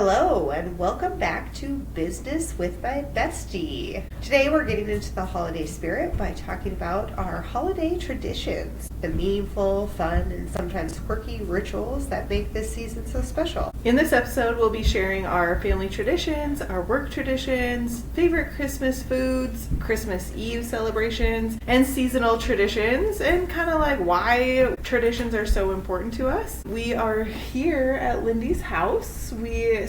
Hello and welcome back to Business with My Bestie. Today we're getting into the holiday spirit by talking about our holiday traditions, the meaningful, fun, and sometimes quirky rituals that make this season so special. In this episode, we'll be sharing our family traditions, our work traditions, favorite Christmas foods, Christmas Eve celebrations, and seasonal traditions, and kind of like why traditions are so important to us. We are here at Lindy's house.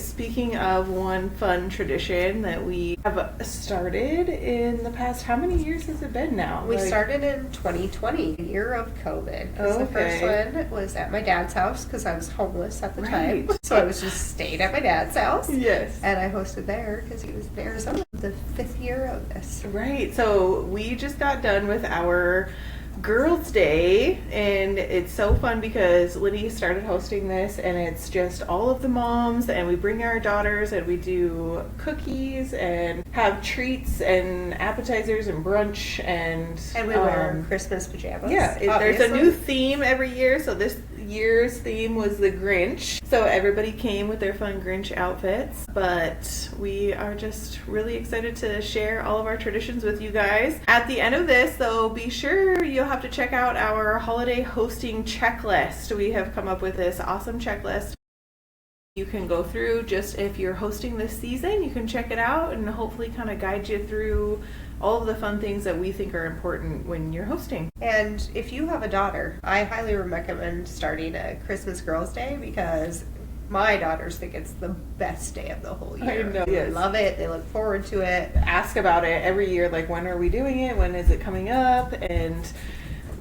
Speaking of one fun tradition that we have started in the past, how many years has it been now? We started in 2020, the year of COVID. The first one was at my dad's house because I was homeless at the time. So I was just staying at my dad's house. Yes. And I hosted there because he was in Arizona. The 5th year of this. Right. So we just got done with our Girls' Day, and it's so fun because Lindy started hosting this, and it's just all of the moms, and we bring our daughters, and we do cookies and have treats and appetizers and brunch, and we wear Christmas pajamas. Yeah, there's a new theme every year, so this year's theme was the Grinch. So everybody came with their fun Grinch outfits, but we are just really excited to share all of our traditions with you guys. At the end of this, though, be sure you'll have to check out our holiday hosting checklist. We have come up with this awesome checklist. You can go through, just if you're hosting this season, you can check it out and hopefully kind of guide you through all of the fun things that we think are important when you're hosting. And if you have a daughter, I highly recommend starting a Christmas Girls' Day because my daughters think it's the best day of the whole year. I know. They love it. They look forward to it. Ask about it every year, like when are we doing it? When is it coming up? And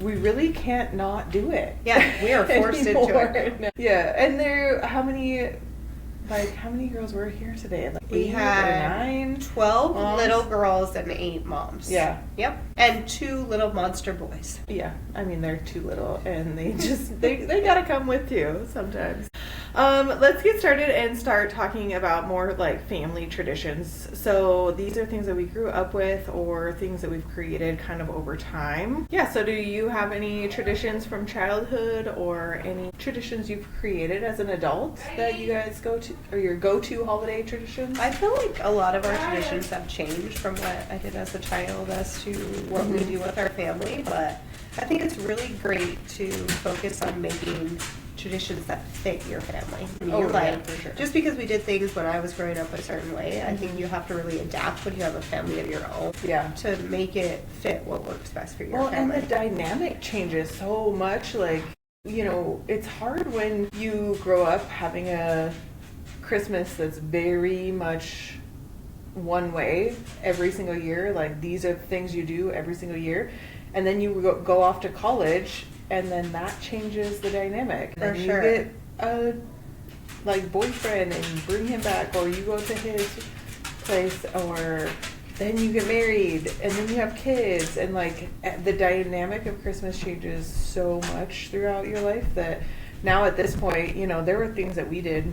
we really can't not do it. Yeah, we are forced into it. No. Yeah, and how many girls were here today? Like we had 9, 12 moms? little girls and 8 moms. Yeah. Yep. And 2 little monster boys. Yeah. I mean, they're too little, and they just they gotta come with you sometimes. Let's get started and start talking about more like family traditions. So these are things that we grew up with or things that we've created kind of over time. Yeah, so do you have any traditions from childhood or any traditions you've created as an adult that you guys go to, or your go-to holiday traditions? I feel like a lot of our traditions have changed from what I did as a child as to what we do with our family, but I think it's really great to focus on making traditions that fit your family. Your life. Yeah, for sure. Just because we did things when I was growing up a certain way, I think you have to really adapt when you have a family of your own. Yeah. To make it fit what works best for your family. And the dynamic changes so much. Like, it's hard when you grow up having a Christmas that's very much one way every single year. Like, these are the things you do every single year. And then you go off to college, and then that changes the dynamic. For sure. You get a boyfriend and bring him back, or you go to his place, or then you get married, and then you have kids, and the dynamic of Christmas changes so much throughout your life that now at this point, there were things that we did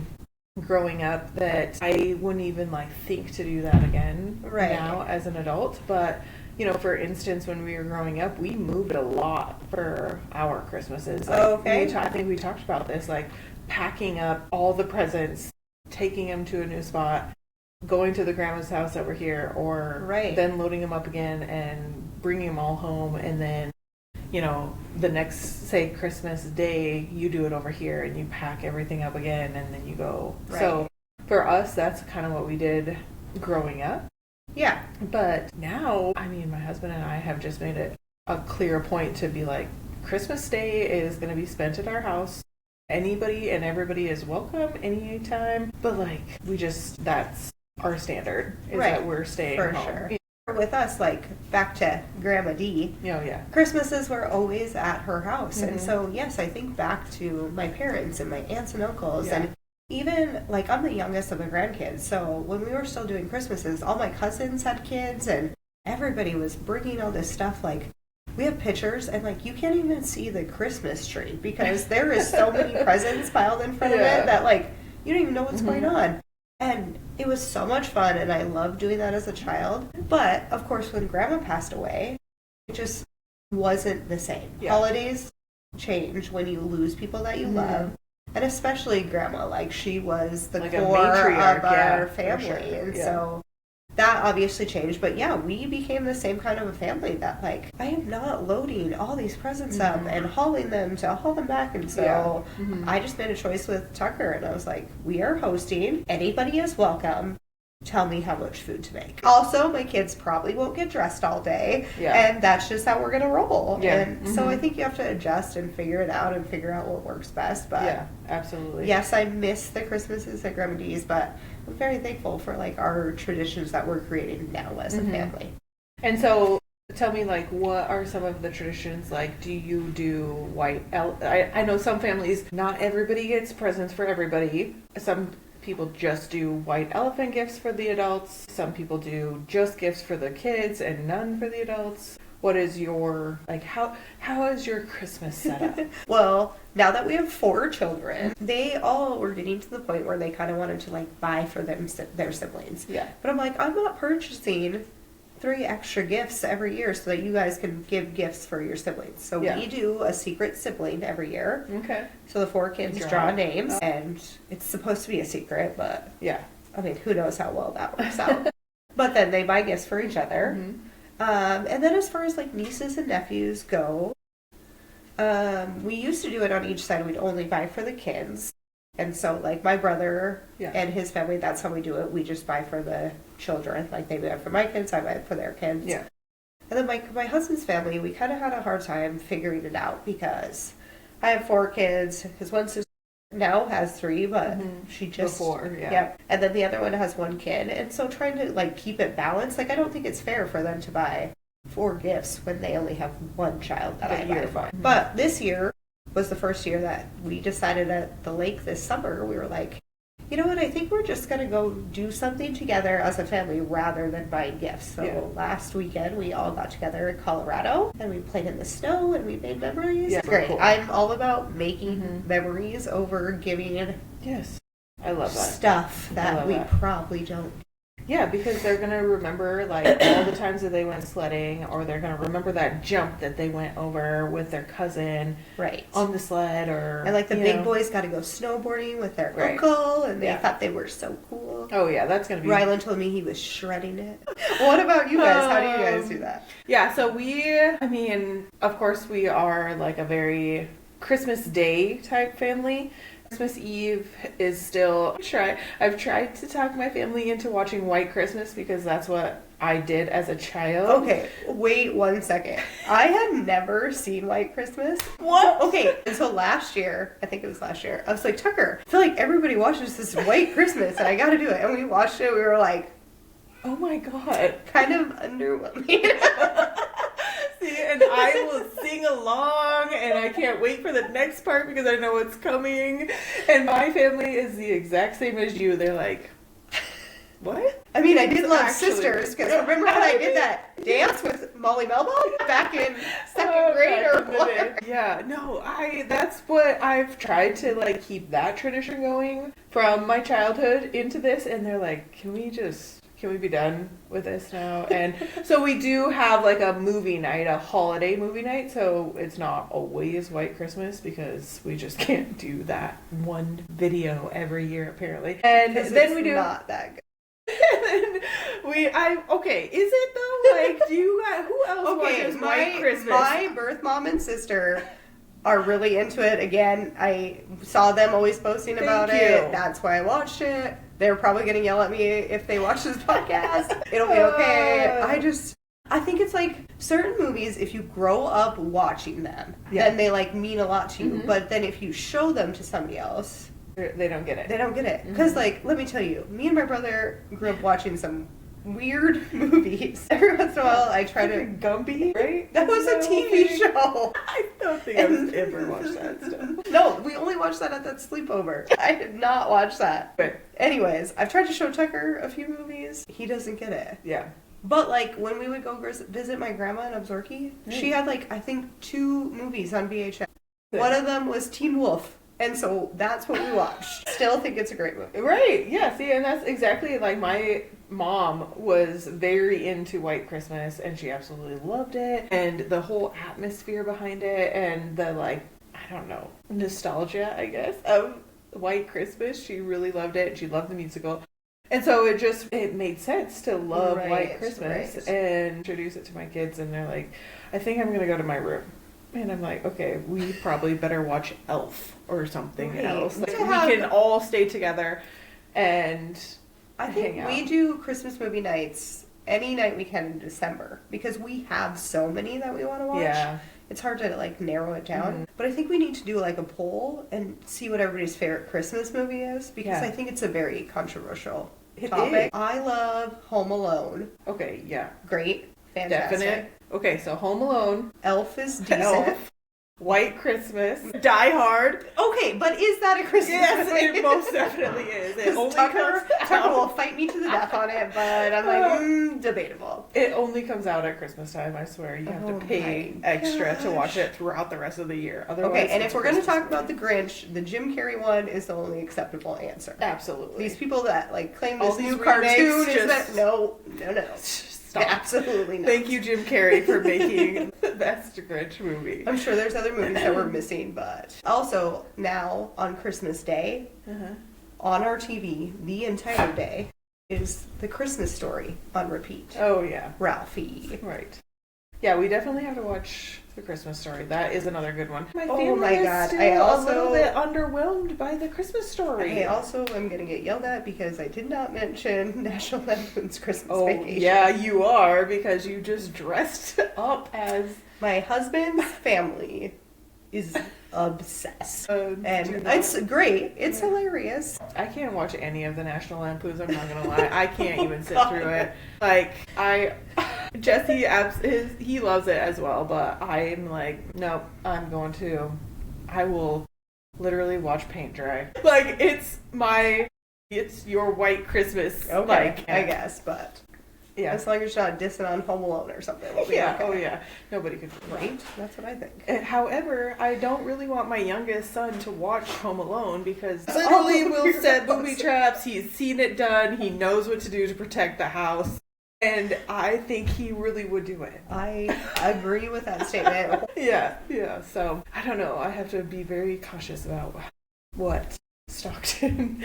growing up that I wouldn't even think to do that again now as an adult. But for instance, when we were growing up, we moved a lot for our Christmases. I think we talked about this, packing up all the presents, taking them to a new spot, going to the grandma's house over here, or then loading them up again and bringing them all home, and then the next, say, Christmas Day, you do it over here and you pack everything up again and then you go. Right. So for us, that's kind of what we did growing up. Yeah. But now, my husband and I have just made it a clear point to be like, Christmas Day is going to be spent at our house. Anybody and everybody is welcome anytime. But that's our standard, is that we're staying for home. Sure. With us, back to Grandma D. Oh, yeah. Christmases were always at her house. Mm-hmm. And so, yes, I think back to my parents and my aunts and uncles. Yeah. And even, I'm the youngest of the grandkids. So when we were still doing Christmases, all my cousins had kids and everybody was bringing all this stuff. We have pictures and, you can't even see the Christmas tree because there is so many presents piled in front of it that, you don't even know what's going on. And it was so much fun, and I loved doing that as a child. But, of course, when Grandma passed away, it just wasn't the same. Yeah. Holidays change when you lose people that you love. And especially grandma, like she was the like a core matriarch, of our yeah, family. sure. And Yeah. so that obviously changed. But yeah, we became the same kind of a family that like, I am not loading all these presents up and hauling them to haul them back. And so I just made a choice with Tucker and I was like, we are hosting. Anybody is welcome. Tell me how much food to make. Also, my kids probably won't get dressed all day. Yeah. And that's just how we're going to roll. Yeah. And so I think you have to adjust and figure it out and figure out what works best. But Yeah, absolutely. yes, I miss the Christmases at Grandma D's, but I'm very thankful for like our traditions that we're creating now as a family. And so tell me, like, what are some of the traditions? Like, do you do I know some families, not everybody gets presents for everybody. Some people just do white elephant gifts for the adults. Some people do just gifts for the kids and none for the adults. What is your, like, how is your Christmas set up? Well, now that we have 4 children, they all were getting to the point where they kind of wanted to like buy for their siblings. Yeah. But I'm like, I'm not purchasing 3 extra gifts every year so that you guys can give gifts for your siblings. So we do a secret sibling every year. Okay. So the 4 kids draw names, and it's supposed to be a secret, but yeah, I mean, who knows how well that works out. But then they buy gifts for each other. And then as far as like nieces and nephews go, we used to do it on each side. We'd only buy for the kids. And so like my brother and his family, that's how we do it. We just buy for the children. Like they buy for my kids, I buy for their kids. Yeah. And then my husband's family, we kind of had a hard time figuring it out because I have 4 kids. His one sister now has 3, but she just before, and then the other one has 1 kid, and so trying to like keep it balanced, like I don't think it's fair for them to buy 4 gifts when they only have 1 child that I buy for. But this year was the first year that we decided at the lake this summer, we were like, you know what, I think we're just going to go do something together as a family rather than buying gifts. So last weekend we all got together in Colorado and we played in the snow and we made memories. Yeah, It's great. cool. I'm all about making memories over giving Yes. I love that. stuff that we probably don't. Yeah, because they're going to remember like all the times that they went sledding, or they're going to remember that jump that they went over with their cousin on the sled, or and like the big boys got to go snowboarding with their uncle and they thought they were so cool. Oh yeah, that's going to be... Rylan told me he was shredding it. What about you guys? How do you guys do that? Yeah, so I mean, of course we are like a very Christmas Day type family. Christmas Eve is still... I've tried to talk my family into watching White Christmas because that's what I did as a child. Okay, wait 1 second. I had never seen White Christmas. What? Okay, until last year, I think it was last year, I was like, Tucker, I feel like everybody watches this White Christmas and I gotta do it. And we watched it, we were like, oh my god. kind of underwhelming. See, and I will sing along, and I can't wait for the next part because I know what's coming. And my family is the exact same as you. They're like, what? I mean, I did love Actually, Sisters, because remember when I did that dance with Molly Melba back in second grade or what? Yeah, no, that's what I've tried to like keep that tradition going from my childhood into this, and they're like, can we be done with this now? And so we do have like a movie night, a holiday movie night. So it's not always White Christmas because we just can't do that one video every year apparently. And then we do not that good. Okay, is it though? Like, do you guys, who else watches White Christmas? My birth mom and sister are really into it. Again, I saw them always posting about it. That's why I watched it. They're probably going to yell at me if they watch this podcast. It'll be okay. I think it's like certain movies, if you grow up watching them, then they like mean a lot to you. But then if you show them to somebody else, they don't get it. They don't get it. Because like, let me tell you, me and my brother grew up watching some weird movies. Every once in a while I try to... Gumby, right? That was a TV show. I don't think I've ever watched that stuff. No, we only watched that at that sleepover. I did not watch that. But anyways, I've tried to show Tucker a few movies. He doesn't get it. Yeah. But like when we would go visit my grandma in Absarki, she had like I think 2 movies on VHS. One of them was Teen Wolf. And so that's what we watched. Still think it's a great movie. Right, yeah, see, and that's exactly like my mom was very into White Christmas and she absolutely loved it. And the whole atmosphere behind it and the like, I don't know, nostalgia, I guess, of White Christmas. She really loved it. She loved the musical. And so it made sense to love White Christmas and introduce it to my kids. And they're like, I think I'm going to go to my room. And I'm like, okay, we probably better watch Elf or something else. Like, we can all stay together and I think hang out. We do Christmas movie nights any night we can in December because we have so many that we want to watch. Yeah. It's hard to like narrow it down. But I think we need to do like a poll and see what everybody's favorite Christmas movie is because I think it's a very controversial topic. I love Home Alone. Okay, yeah. Great. Fantastic. Definite. Okay, so Home Alone. Elf is decent. Elf. White Christmas. Die Hard. Okay, but is that a Christmas movie? Yes, it most definitely is. It only Tucker will fight me to the death on it, but I'm like, debatable. It only comes out at Christmas time, I swear. You have to pay extra to watch it throughout the rest of the year. Otherwise, okay, and if we're going to talk about the Grinch, the Jim Carrey one is the only acceptable answer. Absolutely. These people that like claim this All new these cartoon is remakes that no. Stop. Absolutely not. Thank you, Jim Carrey, for making the best Grinch movie. I'm sure there's other movies that we're missing, but also now on Christmas Day, on our TV the entire day is The Christmas Story on repeat. Oh yeah, Ralphie. Right. Yeah, we definitely have to watch The Christmas Story. That is another good one. My Oh family my God, is still I also- a little bit underwhelmed by The Christmas Story. I also am going to get yelled at because I did not mention National Lampoon's Christmas Oh, Vacation. yeah, you are, because you just dressed up as... My husband's family is obsessed. And it's great. It's hilarious. I can't watch any of the National Lampoons, I'm not gonna lie. I can't even sit through it. Like, Jesse, he loves it as well, but I'm like, nope, I will literally watch paint dry. Like, it's your White Christmas. Okay, like, I guess, but... Yeah. As long as you're not dissing on Home Alone or something. We'll be Yeah, okay. oh yeah. Nobody could do that. Right? That's what I think. However, I don't really want my youngest son to watch Home Alone because literally Will set booby traps. He's seen it done. He knows what to do to protect the house. And I think he really would do it. I agree with that statement. Yeah. So, I don't know. I have to be very cautious about what Stockton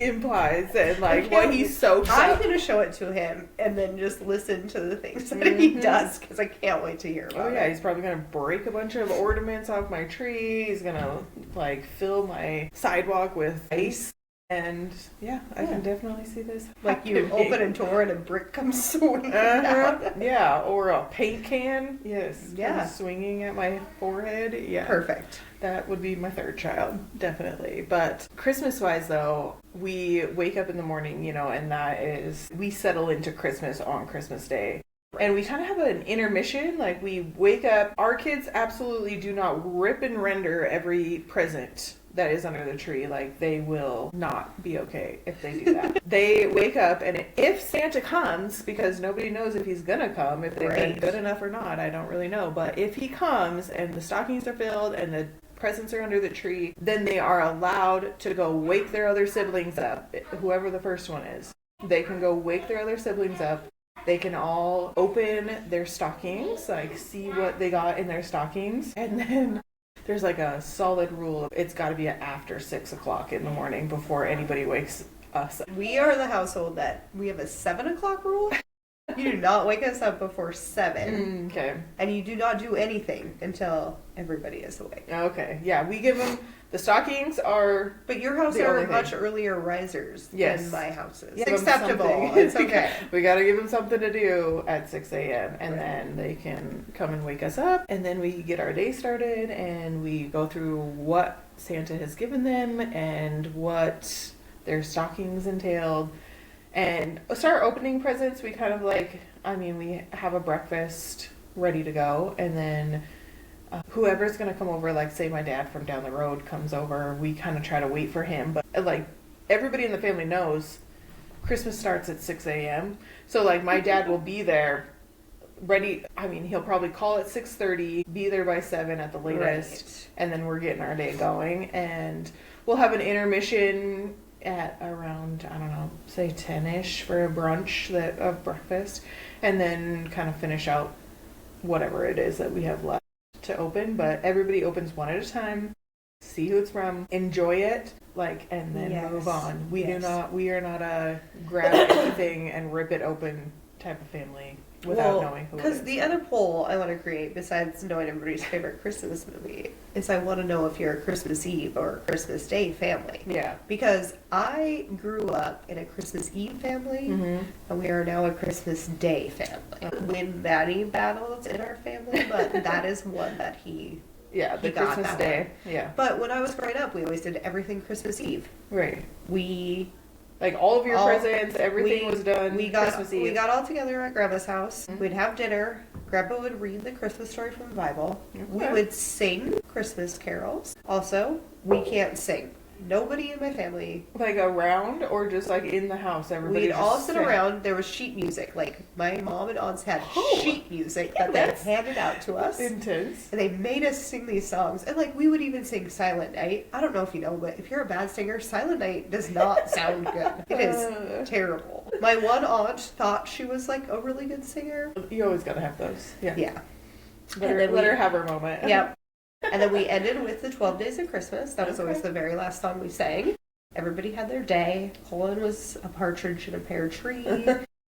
implies and what he soaks I'm up. going to show it to him and then just listen to the things that he does because I can't wait to hear about it. Oh yeah, he's probably going to break a bunch of ornaments off my tree. He's going to fill my sidewalk with ice. And yeah, I can definitely see this. Like you open a door and a brick comes swinging down. Yeah, or a paint can. Yes. Yeah. Swinging at my forehead. Yeah. Perfect. That would be my third child, definitely. But Christmas-wise, though, we wake up in the morning, and we settle into Christmas on Christmas Day. And we kind of have an intermission. Like, we wake up. Our kids absolutely do not rip and render every present that is under the tree. Like, they will not be okay if they do that. They wake up, and if Santa comes, because nobody knows if he's gonna come, if they've been good enough or not, I don't really know. But if he comes and the stockings are filled and the presents are under the tree, then they are allowed to go wake their other siblings up, whoever the first one is. They can go wake their other siblings up. They can all open their stockings, see what they got in their stockings. And then there's a solid rule. It's got to be after 6 o'clock in the morning before anybody wakes us up. We are the household that we have a 7 o'clock rule. You do not wake us up before 7. Okay. And you do not do anything until everybody is awake. Okay. Yeah, we give them... The stockings are... But your house are much earlier risers than my houses. Yeah, it's acceptable. It's okay. We got to give them something to do at 6 a.m. And then they can come and wake us up. And then we get our day started and we go through what Santa has given them and what their stockings entailed. And start opening presents. We kind of we have a breakfast ready to go. And then... whoever's going to come over, say my dad from down the road comes over, we kind of try to wait for him. But everybody in the family knows Christmas starts at 6 a.m. So my dad will be there ready. He'll probably call at 6:30, be there by 7 at the latest. And then we're getting our day going. And we'll have an intermission at around, I don't know, say 10-ish for a brunch of breakfast. And then kind of finish out whatever it is that we have left to open, but everybody opens one at a time. see who it's from, enjoy it, like, and then Yes. move on. We Yes. we are not a grab anything and rip it open type of family without knowing who it Because is. the other poll I want to create, besides knowing everybody's favorite Christmas movie, is I want to know if you're a Christmas Eve or Christmas Day family. Yeah. Because I grew up in a Christmas Eve family, and we are now a Christmas Day family. Win many battles in our family, but that is one that Yeah, the he got Christmas that Day. one. Yeah. But when I was growing up, we always did everything Christmas Eve. Right. We Like all of your presents, everything was done Christmas Eve. We got all together at Grandma's house. We'd have dinner. Grandpa would read the Christmas story from the Bible. Okay. We would sing Christmas carols. Also, we can't sing. Nobody in my family. Like around or just like in the house? Everybody We'd just all sit sang? around. There was sheet music. Like my mom and aunts had Oh. sheet music that they That's handed out to us. Intense. And they made us sing these songs. And like we would even sing Silent Night. I don't know if you know, but if you're a bad singer, Silent Night does not sound good. It is terrible. My one aunt thought she was like a really good singer. You always gotta have those. Yeah. Yeah. Let her have her moment. Yep. And then we ended with the 12 Days of Christmas. That was always Okay. the very last song we sang. Everybody had their day. Colin was a partridge in a pear tree.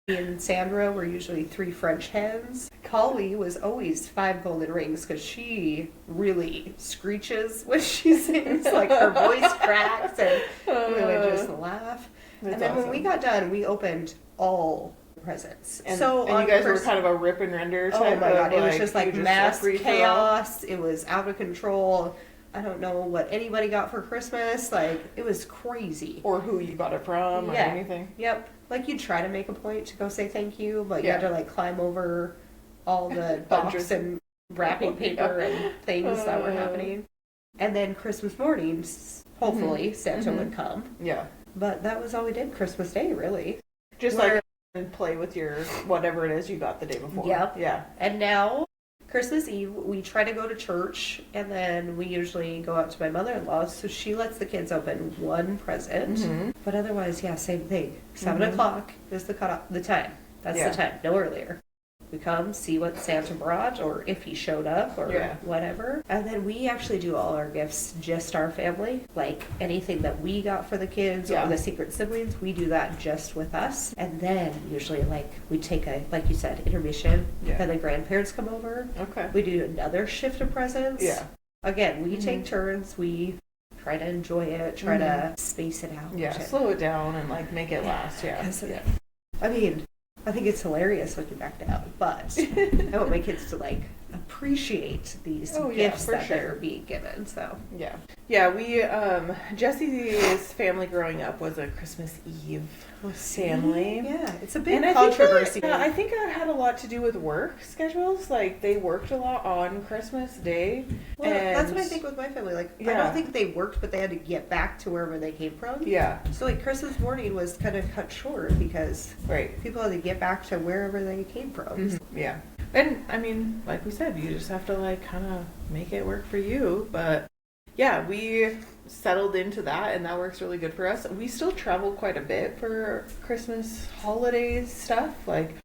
Me and Sandra were usually 3 French hens. Collie was always 5 golden rings because she really screeches when she sings. Like her voice cracks and we would just laugh. That's And then when awesome. we got done, we opened all presents. And, so and on you guys were Christ- kind of a rip and render type. Oh my god, of, it was just like you mass free for all. chaos. It was out of control. I don't know what anybody got for Christmas. Like, it was crazy. Or who you got it from or Yeah. anything. Yep. Like, you'd try to make a point to go say thank you, but you Yeah. had to, like, climb over all the Hundreds. box and wrapping paper and things that were happening. And then Christmas morning, hopefully, Santa would come. Yeah. But that was all we did Christmas Day, really. Just Where- like and play with your whatever it is you got the day before. Yep. Yeah. And now, Christmas Eve, we try to go to church, and then we usually go out to my mother-in-law's, so she lets the kids open one present. But otherwise, yeah, same thing. 7 o'clock is the cutoff, the time. That's Yeah. the time, no earlier. We come, see what Santa brought, or if he showed up, or whatever. And then we actually do all our gifts, just our family. Like, anything that we got for the kids, or the secret siblings, we do that just with us. And then, usually, like, we take a, like you said, intermission. Yeah. Then the grandparents come over. Okay. We do another shift of presents. Yeah. Again, we take turns. We try to enjoy it, try to space it out. Yeah. Slow it down and like make it last. Yeah. 'Cause, I mean, I think it's hilarious looking back now, but I want my kids to like appreciate these gifts for that sure. they're being given. So Yeah. Yeah, we Jesse's family growing up was a Christmas Eve family. Yeah, it's a big And controversy. I think it had a lot to do with work schedules. Like they worked a lot on Christmas Day. Well, and that's what I think with my family. Like, I don't think they worked, but they had to get back to wherever they came from. Yeah. So like Christmas morning was kind of cut short because Right. people had to get back to wherever they came from. Yeah. And I mean, like we said, you just have to like kind of make it work for you. But yeah, we settled into that and that works really good for us. We still travel quite a bit for Christmas holidays stuff, like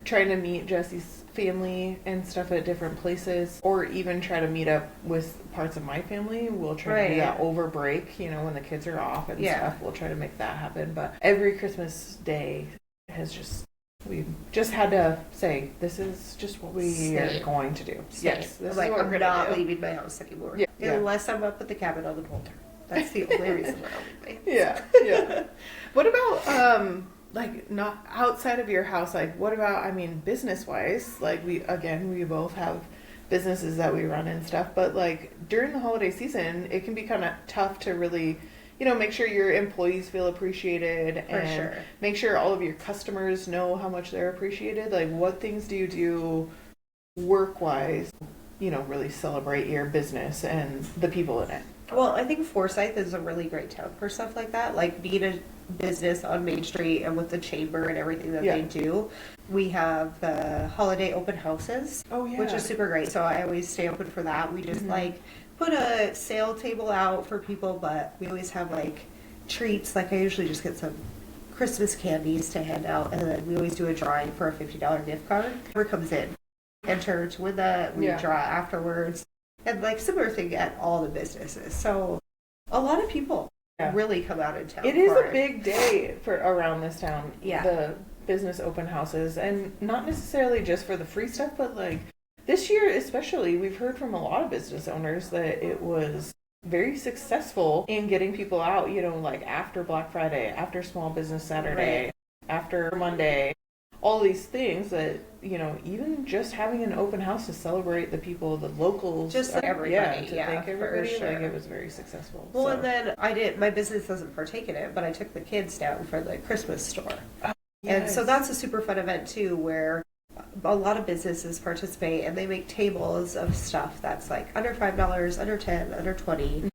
trying to meet Jesse's family and stuff at different places, or even try to meet up with parts of my family. We'll try to do that over break, you know, when the kids are off and stuff. We'll try to make that happen. But every Christmas day has just, we just had to say, this is just what we are going to do. Yes, this is like, what I'm we're not going to do. leaving my house anymore. Yeah. Unless I'm up at the cabin on the Boulder. That's the only reason why I'll leave my house. Yeah. What about like not outside of your house? Like what about, I mean, business wise? Like we both have businesses that we run and stuff, but like during the holiday season, it can be kind of tough to really, you know, make sure your employees feel appreciated and make sure all of your customers know how much they're appreciated. Like what things do you do work wise, you know, really celebrate your business and the people in it? Well, I think Forsyth is a really great town for stuff like that. Like being a business on Main Street and with the chamber and everything that they do. We have the holiday open houses, which is super great. So I always stay open for that. We just like put a sale table out for people, but we always have like treats. Like I usually just get some Christmas candies to hand out, and then we always do a drawing for a $50 gift card. Whoever comes in, enter to win that. We draw afterwards. And like similar thing at all the businesses. So a lot of people Yeah. really come out in town. It is for a big day for around this town. Yeah. The business open houses, and not necessarily just for the free stuff, but like this year especially, we've heard from a lot of business owners that it was very successful in getting people out, you know, like after Black Friday, after Small Business Saturday, Right. after Monday, all these things that, you know, even just having an open house to celebrate the people, the locals. Just like everybody, to yeah, thank for everybody, sure. like it was very successful. Well, so. and then my business doesn't partake in it, but I took the kids down for the Christmas store. And so Yes. that's a super fun event too, where a lot of businesses participate and they make tables of stuff that's like under $5, under 10, under 20.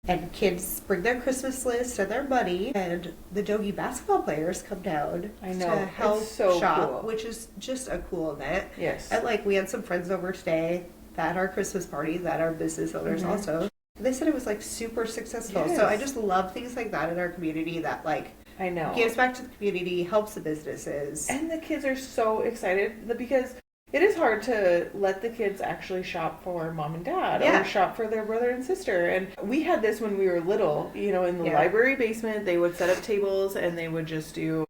And kids bring their Christmas list and their money, and the Dogie basketball players come down I know. to help It's so shop, cool. which is just a cool event. Yes. And like we had some friends over today at our Christmas party that are business owners Mhm. also. They said it was like super successful. Yes. So I just love things like that in our community that like I know. gives back to the community, helps the businesses. And the kids are so excited because it is hard to let the kids actually shop for mom and dad Yeah. or shop for their brother and sister. And we had this when we were little, you know, in the Yeah. library basement, they would set up tables and they would just do,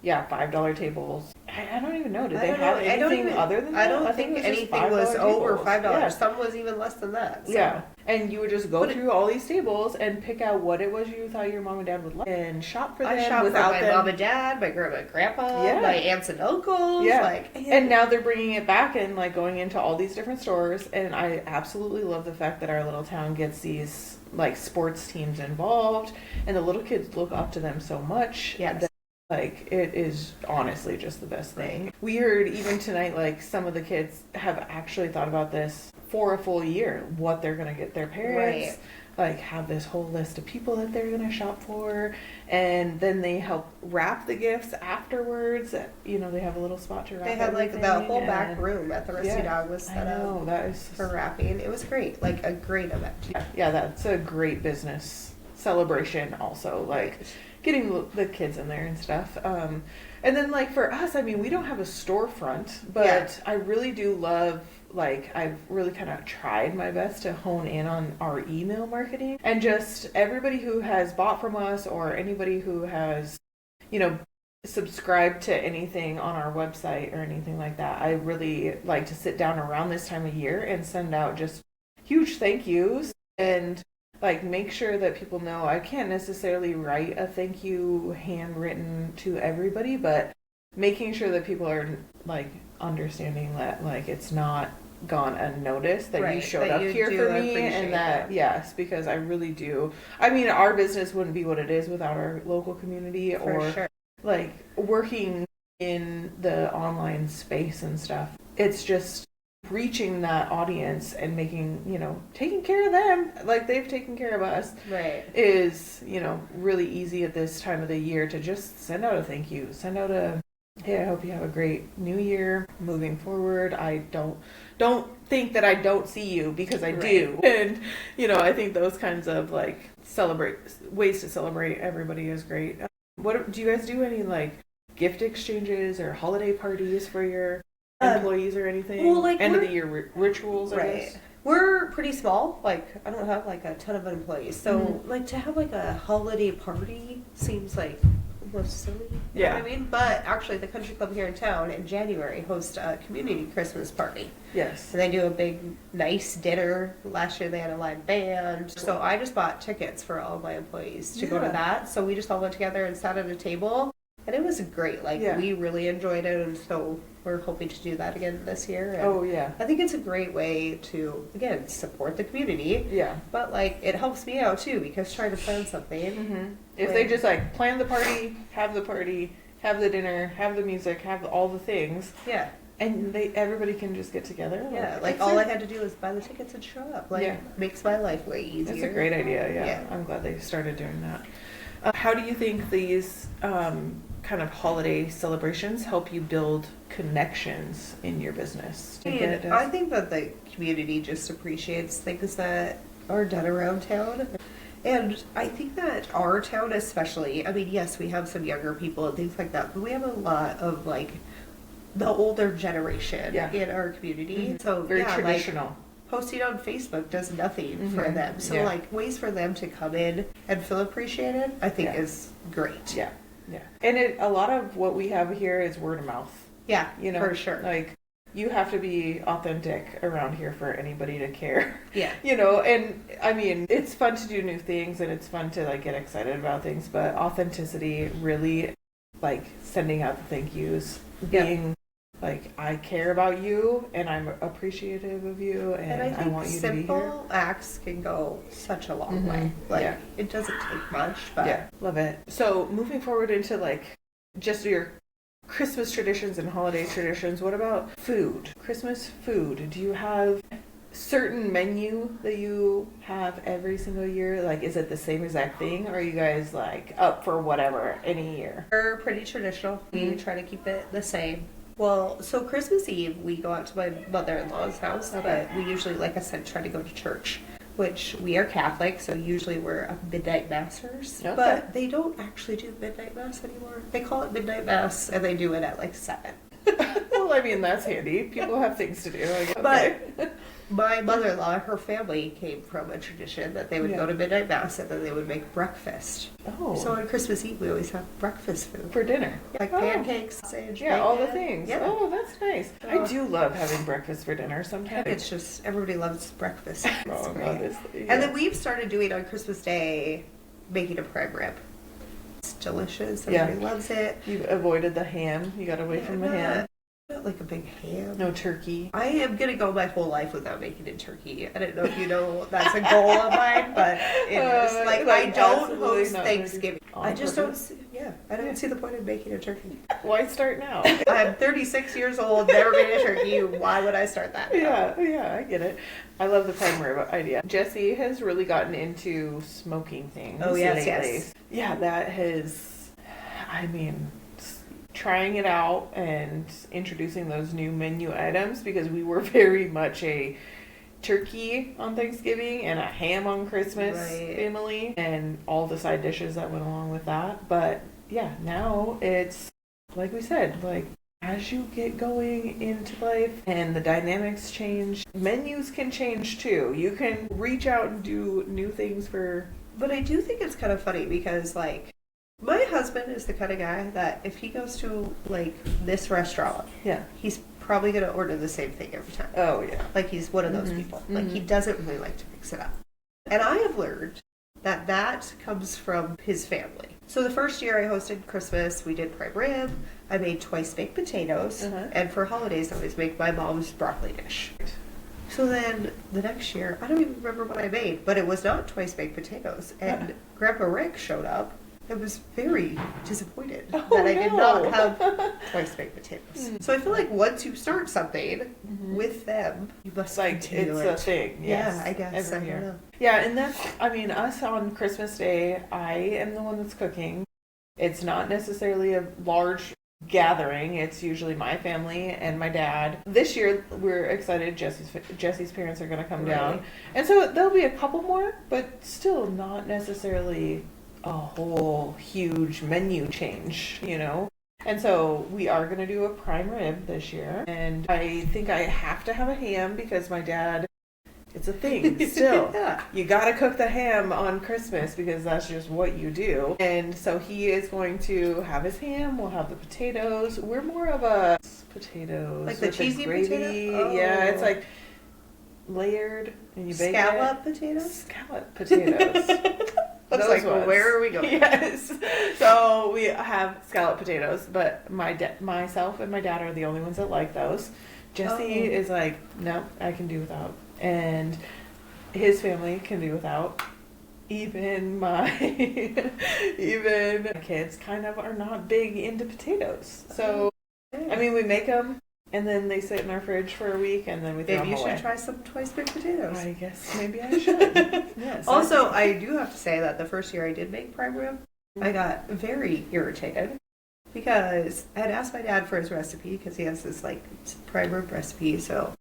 $5 tables. I don't even know. Did they have anything other than that? I don't think it was just anything was $5 over tables. $5. Yeah. Some was even less than that. So. Yeah. And you would just go But through all these tables and pick out what it was you thought your mom and dad would like and shop for them I shopped for without my them. mom and dad, my grandma and grandpa, Yeah. my aunts and uncles. Yeah. Like, And now they're bringing it back and like going into all these different stores. And I absolutely love the fact that our little town gets these like sports teams involved, and the little kids look up to them so much. Yes. That, like, it is honestly just the best thing. We heard even tonight, like, some of the kids have actually thought about this for a full year, what they're going to get their parents. Right. Like, have this whole list of people that they're going to shop for, and then they help wrap the gifts afterwards. You know, they have a little spot to wrap. they had like the everything, whole back and- room at the Rusty Dog was set I know, up that is for wrapping. It was great, like a great event. yeah, that's a great business celebration. Also, like getting the kids in there and stuff. And then like for us, I mean, we don't have a storefront, but Yeah. I really do love. Like, I've really kind of tried my best to hone in on our email marketing, and just everybody who has bought from us or anybody who has, you know, subscribed to anything on our website or anything like that. I really like to sit down around this time of year and send out just huge thank yous and like make sure that people know I can't necessarily write a thank you handwritten to everybody, but making sure that people are like understanding that like it's not gone unnoticed that you Right, showed that up you here do for me, appreciate and that that. yes, because I really do. I mean, our business wouldn't be what it is without our local community For or sure. like working in the online space and stuff. It's just reaching that audience and making, you know, taking care of them like they've taken care of us Right. is, you know, really easy at this time of the year to just send out a thank you, send out a hey, I hope you have a great new year moving forward. I don't think that I don't see you, because I do. And, you know, I think those kinds of like ways to celebrate everybody is great. What do you guys do? Any like gift exchanges or holiday parties for your employees or anything? well, like, end of we're- the year rituals, I Right. guess. We're pretty small. Like, I don't have like a ton of employees. So, like, to have like a holiday party seems like almost silly. You know what I mean? But actually, the country club here in town in January hosts a community Christmas party. Yes. And they do a big, nice dinner. Last year they had a live band. So I just bought tickets for all of my employees to go to Yeah. that. So we just all went together and sat at a table. And it was great. Like, Yeah. we really enjoyed it. And so we're hoping to do that again this year. And Oh yeah. I think it's a great way to, again, support the community. Yeah. But, like, it helps me out, too, because trying to plan something. Mm-hmm. If they just like plan the party, have the dinner, have the music, have all the things, Yeah. and everybody can just get together. Yeah. Like, all I had to do was buy the tickets and show up. Like, Yeah. makes my life way easier. That's a great idea. Yeah. Yeah. I'm glad they started doing that. How do you think these kind of holiday celebrations help you build connections in your business? Do you think it And does? I think that the community just appreciates things that are done around town. And I think that our town especially, I mean, yes, we have some younger people and things like that, but we have a lot of, like, the older generation Yeah. in our community. Mhm. So, Very yeah, traditional. posting on Facebook does nothing for them. So Yeah. like ways for them to come in and feel appreciated, I think is great. Yeah. Yeah. And a lot of what we have here is word of mouth. Yeah, You know, for sure. like you have to be authentic around here for anybody to care. Yeah. You know, and I mean, it's fun to do new things and it's fun to like get excited about things, but authenticity really, like sending out the thank yous, being like, I care about you and I'm appreciative of you and I I think want you to be here. simple acts can go such a long way. Like it doesn't take much, but Yeah, love it. So moving forward into like just your Christmas traditions and holiday traditions, what about food? Christmas food. Do you have certain menu that you have every single year? Like, is it the same exact thing, or are you guys like up for whatever any year? we're pretty traditional. We try to keep it the same. Well, so Christmas Eve, we go out to my mother-in-law's house, but we usually, like I said, try to go to church, which we are Catholic, so usually we're midnight massers. Okay. But they don't actually do midnight mass anymore. They call it midnight mass, and they do it at like 7. Well, I mean, that's handy. People have things to do. Like, But my mother-in-law, her family came from a tradition that they would go to midnight mass and then they would make breakfast. Oh. So on Christmas Eve, we always have breakfast food. For dinner. Like pancakes, sausage, Yeah, all the bacon. things. Yeah. Oh, that's nice. I do love having breakfast for dinner sometimes. It's just, everybody loves breakfast. It's Oh, great. God, it's- And then we've started doing on Christmas Day, making a prime rib. It's delicious. Everybody loves it. You avoided the ham. You got away from the ham. Not like a big ham. No turkey. I am going to go my whole life without making a turkey. I don't know if you know that's a goal of mine, but it is. Like I don't absolutely host not Thanksgiving. On I just don't purpose? see, I don't see the point of making a turkey. Why start now? I'm 36 years old, never made a turkey. Why would I start that now? Yeah, I get it. I love the prime rib idea. Jessie has really gotten into smoking things. Oh, yes, lately. yes. Yeah, that has, I mean, trying it out and introducing those new menu items, because we were very much a turkey on Thanksgiving and a ham on Christmas family, and all the side dishes that went along with that. But yeah, now it's like we said, like as you get going into life and the dynamics change, menus can change too. You can reach out and do new things for. But I do think it's kind of funny because, like, my husband is the kind of guy that if he goes to, like, this restaurant, he's probably going to order the same thing every time. Oh, yeah. Like, he's one of those people. Like, he doesn't really like to mix it up. And I have learned that that comes from his family. So the first year I hosted Christmas, we did prime rib. I made twice baked potatoes. And for holidays, I always make my mom's broccoli dish. So then the next year, I don't even remember what I made, but it was not twice baked potatoes. And Grandpa Rick showed up and was very disappointed that I did not have twice baked potatoes. So I feel like once you start something with them, you must like continue it's a thing. Yes, yeah, I guess. every I year. don't know. Yeah, and that's, I mean, us on Christmas Day, I am the one that's cooking. It's not necessarily a large gathering. It's usually my family and my dad. This year we're excited. Jesse's parents are going to come down, and so there'll be a couple more, but still not necessarily a whole huge menu change, you know. And so we are going to do a prime rib this year, and I think I have to have a ham because my dad. It's a thing still. You gotta cook the ham on Christmas because that's just what you do. And so he is going to have his ham, we'll have the potatoes. We're more of a potatoes. Like the cheesy potato? Oh. Yeah, it's like layered and you bake Scallop potatoes? Scallop potatoes. I was like, well, where are we going? Yes. So we have scallop potatoes, but myself and my dad are the only ones that like those. Jesse is like, no, I can do without. And his family can do without. Even my kids kind of are not big into potatoes. So, I mean, we make them and then they sit in our fridge for a week and then we throw them away. Maybe you should try some twice baked potatoes. I guess maybe I should. Yes. Also, I do have to say that the first year I did make prime rib, I got very irritated because I had asked my dad for his recipe because he has this like prime rib recipe. So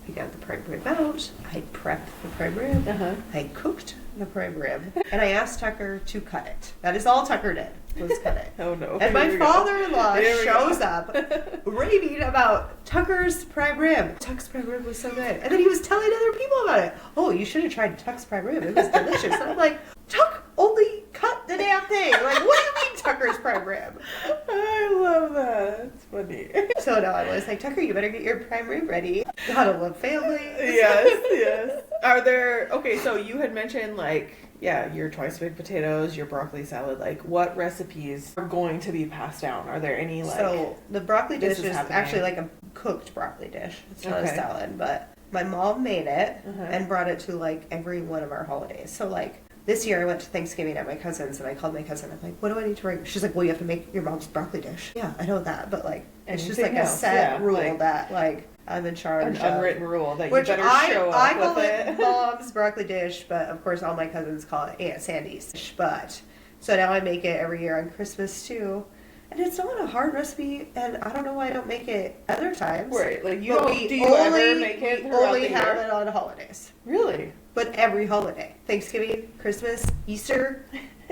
I got the prime rib out. I prepped the prime rib. Uh-huh. I cooked the prime rib. And I asked Tucker to cut it. That is all Tucker did, was cut it. Oh no. And my father-in-law shows up raving about Tucker's prime rib. Tuck's prime rib was so good. And then he was telling other people about it. Oh, you should have tried Tuck's prime rib. It was delicious. And I'm like, Tuck only cut the damn thing. Like, what do you mean Tucker's prime rib? I love that. It's funny. So now I was like, Tucker, you better get your prime rib ready. Gotta love family. Yes. Are there, okay, so you had mentioned like, yeah, your twice baked potatoes, your broccoli salad, like what recipes are going to be passed down? Are there any like... So the broccoli dish is happening. actually like a cooked broccoli dish. It's not a Okay. salad, but my mom made it Uh-huh. and brought it to like every one of our holidays. So like this year I went to Thanksgiving at my cousin's and I called my cousin. I'm like, what do I need to bring? She's like, well, you have to make your mom's broccoli dish. Yeah, I know that, but like it's just like Anything a else, set rule like, that like I'm in charge an of. unwritten rule that you Which better I show call up with it it. mom's broccoli dish, but of course all my cousins call it Aunt Sandy's dish. But so now I make it every year on Christmas too. And it's not a hard recipe, and I don't know why I don't make it other times. Right, like you But don't, we do you only, ever make it we throughout only the have year? it on holidays. Really? But every holiday. Thanksgiving, Christmas, Easter,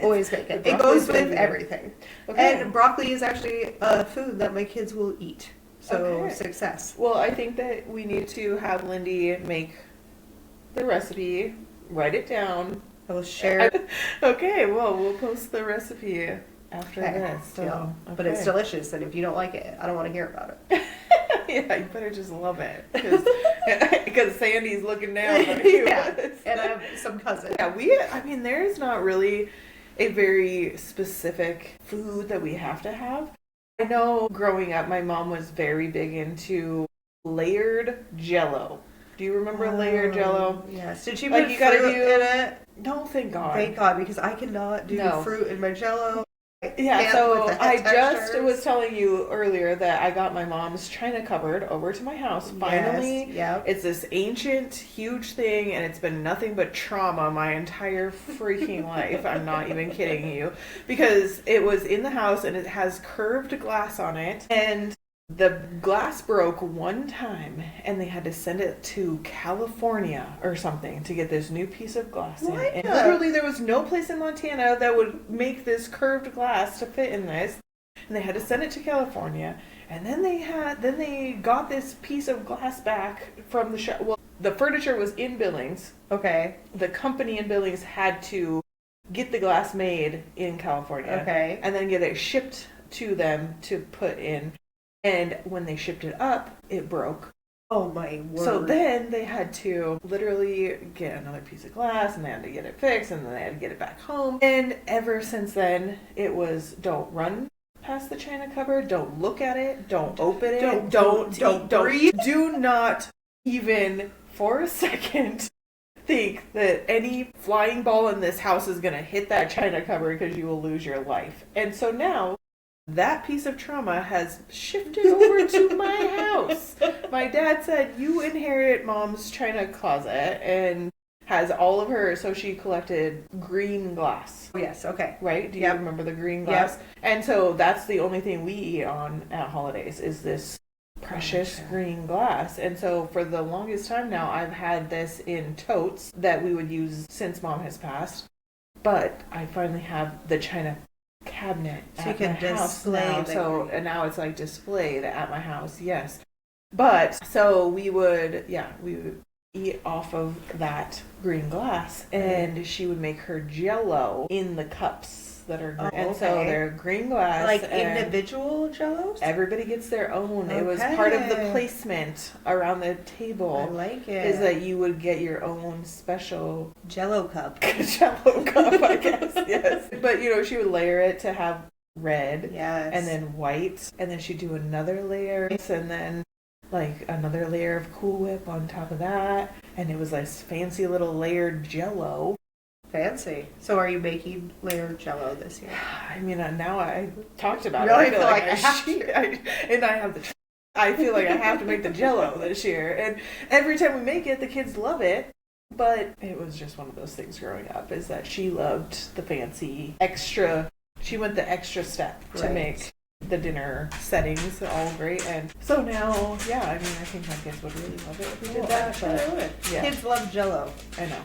always make it. The It broccoli's goes with everywhere. everything. Okay. And broccoli is actually a food that my kids will eat. So Okay. success. Well, I think that we need to have Lindy make the recipe, write it down. I will share. Okay, well, we'll post the recipe after Okay. this. So, Yeah. But it's okay. delicious, and if you don't like it, I don't want to hear about it. Yeah, you better just love it. Because Sandy's looking down on you. Yeah. And I have some cousins. Yeah, I mean, there's not really a very specific food that we have to have. I know growing up, my mom was very big into layered Jello. Do you remember layered Jello? Yes. Did she Like, put you gotta fruit do- in it? No, thank God. Thank God, because I cannot do No. fruit in my Jello. Yeah, Can't so with the I just textures. was telling you earlier that I got my mom's china cupboard over to my house. Finally, Yes, yep. it's this ancient, huge thing, and it's been nothing but trauma my entire freaking life. I'm not even kidding you. Because it was in the house, and it has curved glass on it, and the glass broke one time, and they had to send it to California or something to get this new piece of glass in. What? And literally, there was no place in Montana that would make this curved glass to fit in this, and they had to send it to California. And then they got this piece of glass back from the shop. Well, the furniture was in Billings. Okay. The company in Billings had to get the glass made in California. Okay. And then get it shipped to them to put in. And when they shipped it up, it broke. Oh my word. So then they had to literally get another piece of glass, and they had to get it fixed, and then they had to get it back home. And ever since then, it was don't run past the china cupboard, don't look at it, don't open it, don't breathe. do not even for a second think that any flying ball in this house is going to hit that china cupboard, because you will lose your life. And so now that piece of trauma has shifted over to my house. My dad said, you inherit mom's china closet, and has all of her, so she collected green glass. Yes, okay. Right? Do you Yep. remember the green glass? Yep. And so that's the only thing we eat on at holidays is this precious green glass. And so for the longest time now, I've had this in totes that we would use since mom has passed. But I finally have the china cabinet So at you can my house display now. the So green. and now it's like displayed at my house. Yes. But so we would eat off of that green glass, and she would make her Jello in the cups that are green. Oh, And so okay. they're green glass, Like and individual Jellos? everybody gets their own. It was part of the Okay. placement around the I table. like it. Is that you would get your own special Jello cup. Jello cup, I guess. Yes. But she would layer it to have red, Yes. and then white, and then she'd do another layer, and then like another layer of Cool Whip on top of that, and it was this fancy little layered Jello. Fancy. So are you making layered Jello this year? I mean, now I talked about No, it. I feel like I have to. I feel like I have to make the Jello this year, and every time we make it, the kids love it. But it was just one of those things growing up, is that she loved the fancy extra. She went the extra step to Right. make the dinner settings all great. And so now, yeah, I mean, I think my kids would really love it if we did that. I'm sure they would. Yeah. Kids love Jell-O. I know.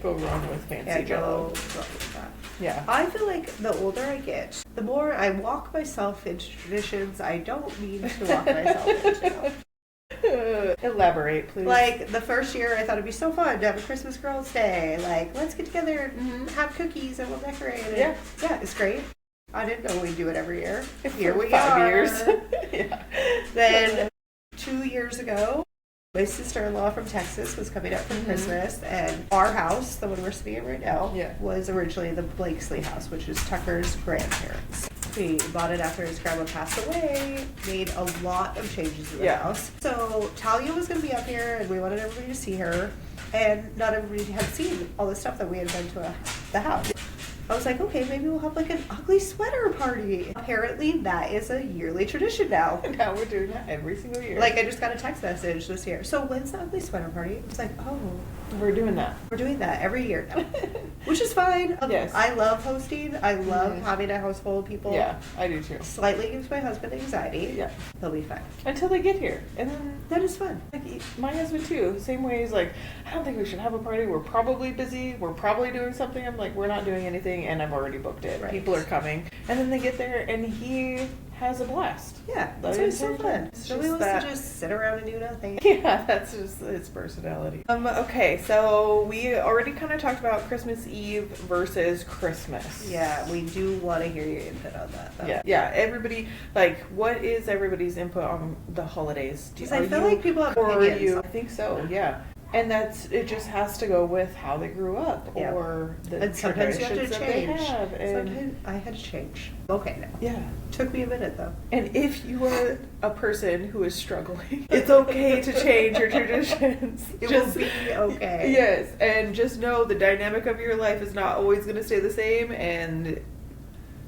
Go wrong with fancy Jell-O. Jell-O. With that. Yeah. I feel like the older I get, the more I walk myself into traditions I don't mean to walk myself into. Elaborate, please. Like, the first year, I thought it'd be so fun to have a Christmas Girls' Day. Like, let's get together and have cookies and we'll decorate. And yeah, it's great. I didn't know we'd do it every year. Here we 5 are. years. Yeah. Then 2 years ago, my sister-in-law from Texas was coming up for Christmas, and our house, the one we're sitting in right now, was originally the Blakesley house, which is Tucker's grandparents. We bought it after his grandma passed away, made a lot of changes in the house. So Talia was going to be up here, and we wanted everybody to see her, and not everybody had seen all the stuff that we had done to the house. I was like, okay, maybe we'll have like an ugly sweater party. Apparently, that is a yearly tradition now. Now we're doing that every single year. Like, I just got a text message this year. So when's the ugly sweater party? It's like, oh, we're doing that. We're doing that every year now, which is fine. Yes. I love hosting. I love having a house full of people. Yeah, I do too. Slightly gives my husband anxiety. Yeah. He'll be fine. Until they get here. And then that is fun. Like, my husband too. Same way, he's like, I don't think we should have a party. We're probably busy. We're probably doing something. I'm like, we're not doing anything, and I've already booked it. Right. People are coming. And then they get there, and he has a blast. Yeah, that's why it's so fun. So he wants to just sit around and do nothing. Yeah, that's just his personality. Okay, so we already kind of talked about Christmas Eve versus Christmas. Yeah, we do want to hear your input on that, though. Yeah, everybody, like, what is everybody's input on the holidays? Because I feel like people have opinions. I think so, yeah. And it just has to go with how they grew up or the sometimes you have to change. And sometimes I had to change. Okay, now. Yeah. Took me a minute, though. And if you are a person who is struggling, it's okay to change your traditions. It will be okay. Yes, and just know the dynamic of your life is not always going to stay the same, and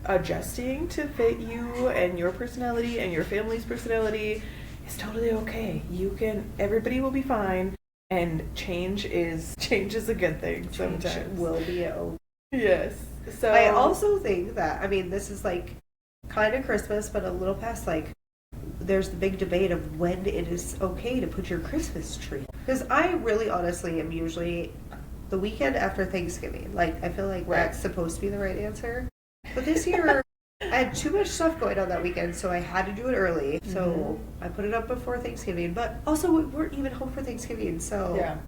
adjusting to fit you and your personality and your family's personality is totally okay. Everybody will be fine. And change is a good thing sometimes. Change will be okay. Yes. So I also think that, I mean, this is like kind of Christmas, but a little past, like, there's the big debate of when it is okay to put your Christmas tree. Because I really honestly am usually the weekend after Thanksgiving. Like, I feel like that's supposed to be the right answer. But this year, I had too much stuff going on that weekend, so I had to do it early. So I put it up before Thanksgiving. But also, we weren't even home for Thanksgiving, so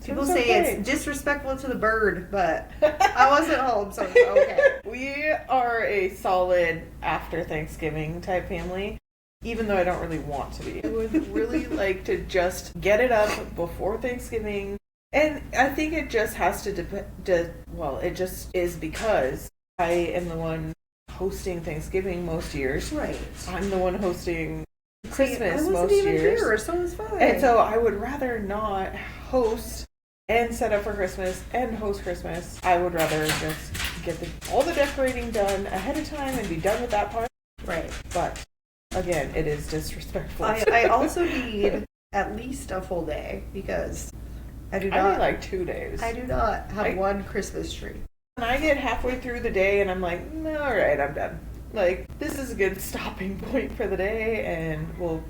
people say it's disrespectful to the bird, but I wasn't home, so it's okay. We are a solid after Thanksgiving type family, even though I don't really want to be. I would really like to just get it up before Thanksgiving. And I think it just has to it just is because I am the one hosting Thanksgiving most years. Right. I'm the one hosting Christmas most years. Here, so it's fine. And so I would rather not host and set up for Christmas and host Christmas. I would rather just get all the decorating done ahead of time and be done with that part. Right. But again, it is disrespectful. I also need at least a full day because I need like 2 days. I do not have one Christmas tree. And I get halfway through the day and I'm like, all right, I'm done. Like, this is a good stopping point for the day, and we'll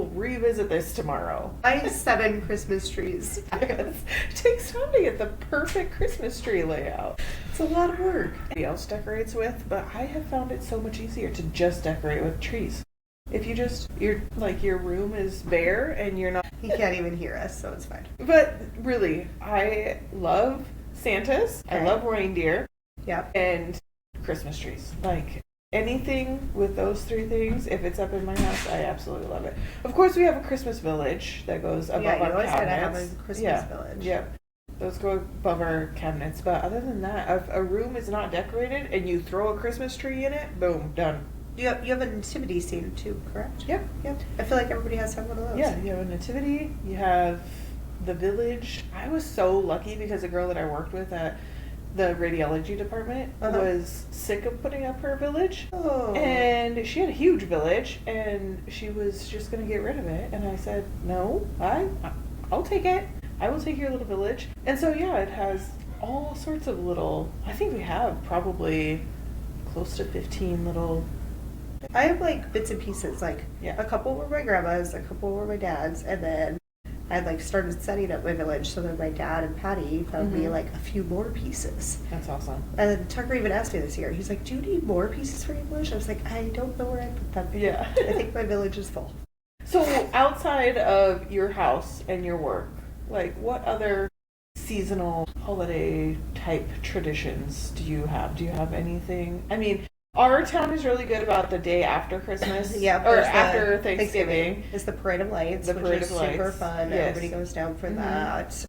revisit this tomorrow. I have 7 Christmas trees. Yes. It takes time to get the perfect Christmas tree layout. It's a lot of work. Somebody else decorates with, but I have found it so much easier to just decorate with trees. If your room is bare and you're not... He can't even hear us, so it's fine. But really, I love Santas. Okay. I love reindeer. Yep. And Christmas trees. Like, anything with those 3 things, if it's up in my house, I absolutely love it. Of course, we have a Christmas village that goes above our cabinets. Yeah, you always gotta have a Christmas village. Yep. Those go above our cabinets. But other than that, if a room is not decorated and you throw a Christmas tree in it, boom, done. You have a nativity scene too, correct? Yep. I feel like everybody has to have one of those. Yeah, you have a nativity, you have the village. I was so lucky because a girl that I worked with at the radiology department was sick of putting up her village. Oh. And she had a huge village and she was just going to get rid of it. And I said, no, I'll take it. I will take your little village. And so, yeah, it has all sorts of I think we have probably close to 15 little I have like bits and pieces. Like Yeah. a couple were my grandma's, a couple were my dad's, and then I had like started setting up my village so that my dad and Patty found me like a few more pieces. That's awesome. And then Tucker even asked me this year. He's like, "Do you need more pieces for your village?" I was like, "I don't know where I put them." Yeah. I think my village is full. So outside of your house and your work, like what other seasonal holiday type traditions do you have? Do you have anything? I mean, our town is really good about the day after Christmas. Yeah, or there's after Thanksgiving. It's the Parade of Lights, The which Parade is of Lights. super fun. Yes. Everybody goes down for that.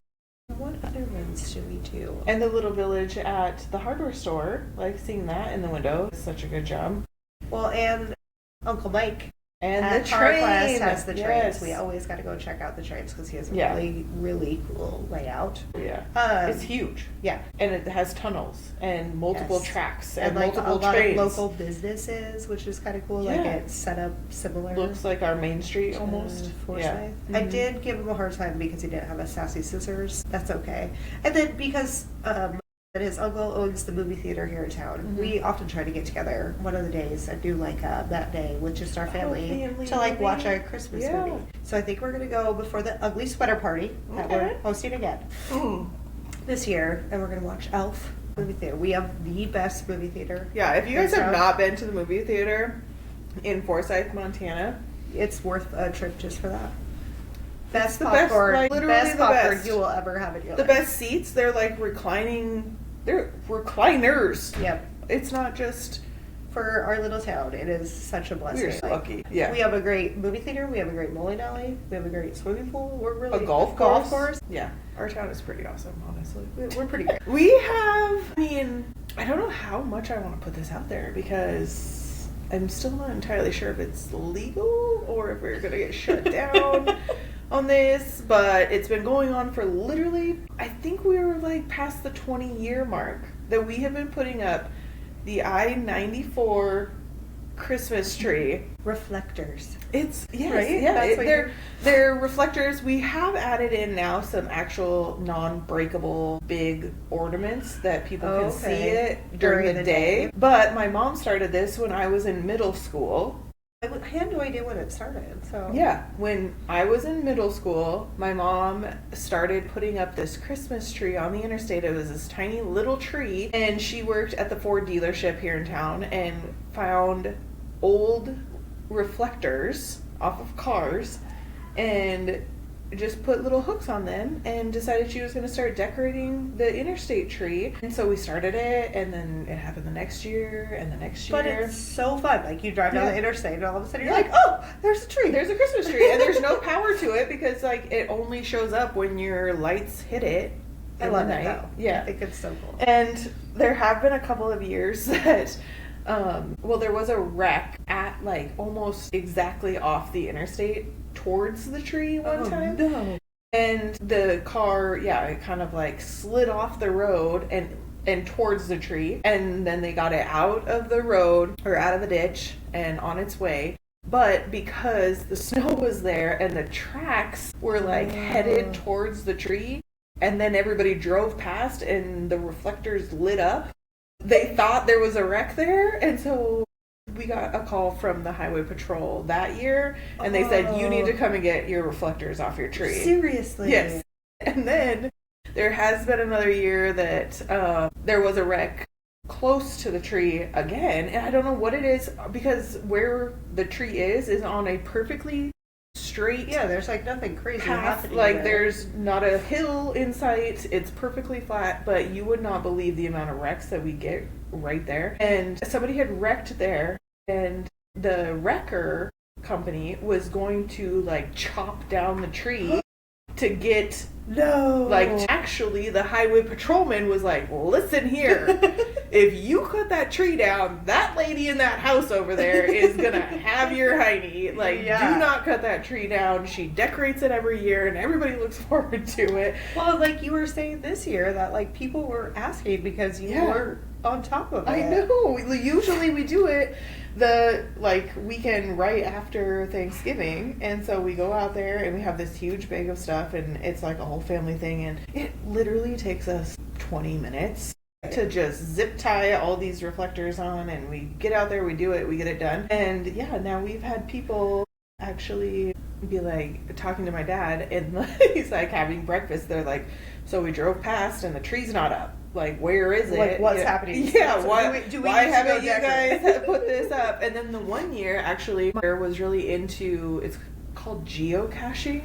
What other ones do we do? And the little village at the hardware store, like seeing that in the window is such a good job. Well, and Uncle Mike And at the Carquest train has the trains. Yes. We always got to go check out the trains because he has a Yeah. really, really cool layout. Yeah. It's huge. Yeah. And it has tunnels and multiple Yes. tracks And and like multiple a lot trains. of local businesses, which is kind of cool. Like Yeah. it's set up similar. Looks like our main street to almost. Forsyth. Yeah. I did give him a hard time because he didn't have a Sassy Scissors. That's okay. And then because that his uncle owns the movie theater here in town, we often try to get together one of the days and do like a matinee with just our family to like movie. watch a Christmas Yeah. movie. So I think we're gonna go before the ugly sweater party that we're Okay. hosting again this year, and we're gonna watch Elf movie theater. We have the best movie theater. Yeah, if you guys in have town. not been to the movie theater in Forsyth, Montana, It's worth a trip just for that. Best the best, popcorn, like, literally best the popcorn best. you will ever have in your the life. best seats, they're like reclining, they're recliners. Yep. It's not just, For our little town, it is such a blessing. we're so lucky. Yeah. We have a great movie theater. We have a great bowling alley. We have a great swimming pool. We're really A golf course. Yeah. Our town is pretty awesome, honestly. We're pretty great. We have, I mean, I don't know how much I want to put this out there because I'm still not entirely sure if it's legal or if we're going to get shut down on this, but it's been going on for literally, I think we were like past the 20-year mark that we have been putting up the I-94 Christmas tree. Reflectors. It's yes, Right? yeah. That's what They're reflectors. We have added in now some actual non-breakable big ornaments that people Oh, can see okay. it during During the the day. day. But my mom started this when I was in middle school. I had no idea when it started. So Yeah, when I was in middle school, my mom started putting up this Christmas tree on the interstate. It was this tiny little tree, and she worked at the Ford dealership here in town and found old reflectors off of cars and just put little hooks on them and decided she was going to start decorating the interstate tree. And so we started it, and then it happened the next year and the next year. But it's so fun. Like you drive down Yeah. the interstate and all of a sudden you're Yeah. like, oh, there's a tree. There's a Christmas tree, and there's no power to it because like it only shows up when your lights hit it. I in love the it night. though. Yeah, I think it's so cool. and there have been a couple of years that, well, there was a wreck at like almost exactly off the interstate towards the tree one time. No. And the car, yeah, it kind of like slid off the road and towards the tree. And then they got it out of the road or out of the ditch and on its way. But because the snow was there and the tracks were like headed towards the tree, and then everybody drove past and the reflectors lit up, they thought there was a wreck there. And so we got a call from the highway patrol that year, and they said, you need to come and get your reflectors off your tree. Seriously. Yes. And then there has been another year that there was a wreck close to the tree again, and I don't know what it is because where the tree is on a perfectly straight Yeah, there's like nothing crazy path. happening. Like there. there's not a hill in sight. It's perfectly flat, but you would not believe the amount of wrecks that we get right there. And somebody had wrecked there, and the wrecker company was going to like chop down the tree to get actually the highway patrolman was like, listen here, if you cut that tree down, that lady in that house over there is gonna have your hiney. Like, do not cut that tree down. She decorates it every year and everybody looks forward to it. Well, like you were saying this year that like people were asking because you were on top of it. I know. Usually we do it the weekend right after Thanksgiving, and so we go out there and we have this huge bag of stuff, and it's like a whole family thing, and it literally takes us 20 minutes to just zip tie all these reflectors on, and we get out there, we do it, we get it done. And yeah, now we've had people actually be like talking to my dad, and he's like having breakfast. They're like, so we drove past and the tree's not up. Like, where is it? Like, what's happening? Yeah, so why haven't you decorate? guys put this up? And then the one year, actually, my was really into, it's called geocaching.